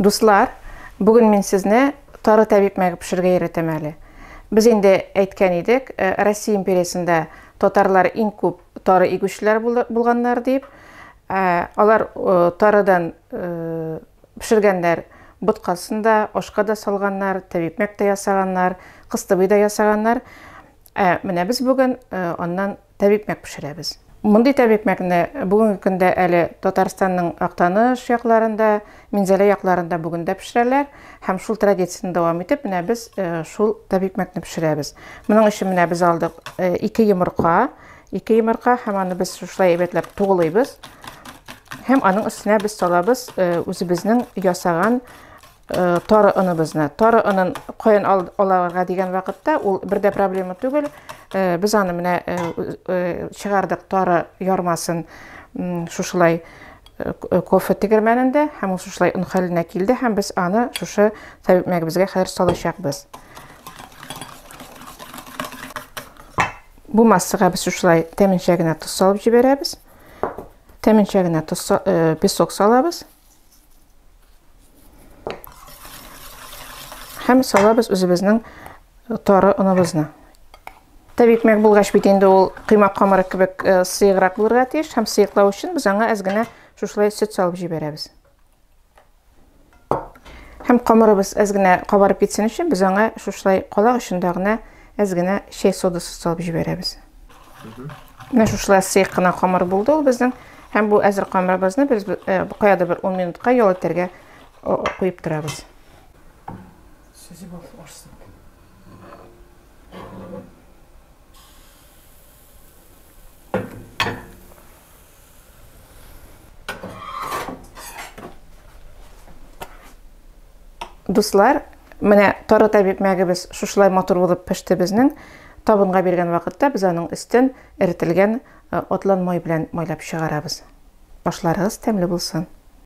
Дуслар, бүгін мен сізне тары тәбек мәгі пішірге еретем әлі. Біз енді әйткен едік, Россия империясында татарлар ең көп тары игушілер болғанлар deyip, алар тарыдан пішіргендер бұтқасында, ошқада салғанлар, тәбек мәкті ясағанлар, қыстыбыйда ясағанлар. Міне біз бүгін оннан тәбек мәк пішіреміз. Мұндай тәбек мәкіні бүгінгі күнде әлі Татарстанның Ақтаныш яқларында, Мензеле яқларында бүгінде пішірелер. Һәм шул традицияны давам етіп, міне біз шул тәбек мәкіні пішіреміз. Мұның үшін міне біз алдық 2 йомырқа, һәм аны біз шулай әбетләп тоғылайбыз. Һәм аның үстіне біз салабыз өзіміздің ясаған тары ыныбызны. Тары ынын қойын аларға деген вақытта ол бірде проблема түгел. Біз аны міне шығардық тары ярмасын шушылай кофе тегерменінде, һәм шушылай ұн хәліне келді, һәм біз аны шушы тәбек мәгімізге қадір салышақбыз. Бұл массыға біз шушылай тәміншәгіне тұз салып жіберебіз. Тәміншәгіне песок салабыз. Һәм салабыз өзіміздің тары ыныбызны. Тәбек мәк болғаш бетенде ол қимақ қамыры кебек сыйғырақ болырға тиеш, һәм сыйықлау үшін біз аңа әзгіне шушылай сүт салып жіберебіз. Һәм қамырыбыз әзгіне қабарып кетсен үшін біз аңа шушылай қолақ үшіндағына әзгіне шей содасы салып жіберебіз. Міне шушылай сыйық қына қамыр болды ол біздің. Һәм бұл әзір қамырыбызны біз қояды бір 10 минутқа йолеттерге қойып тұрабыз. Дуслар, міне тары тәбек мәгі біз шушылай матур болып пішті біздің. Табынға берген вақытта біз аның үстін әрітілген отлан май білән майлап шығарабыз. Башларыңыз тәмлі болсын.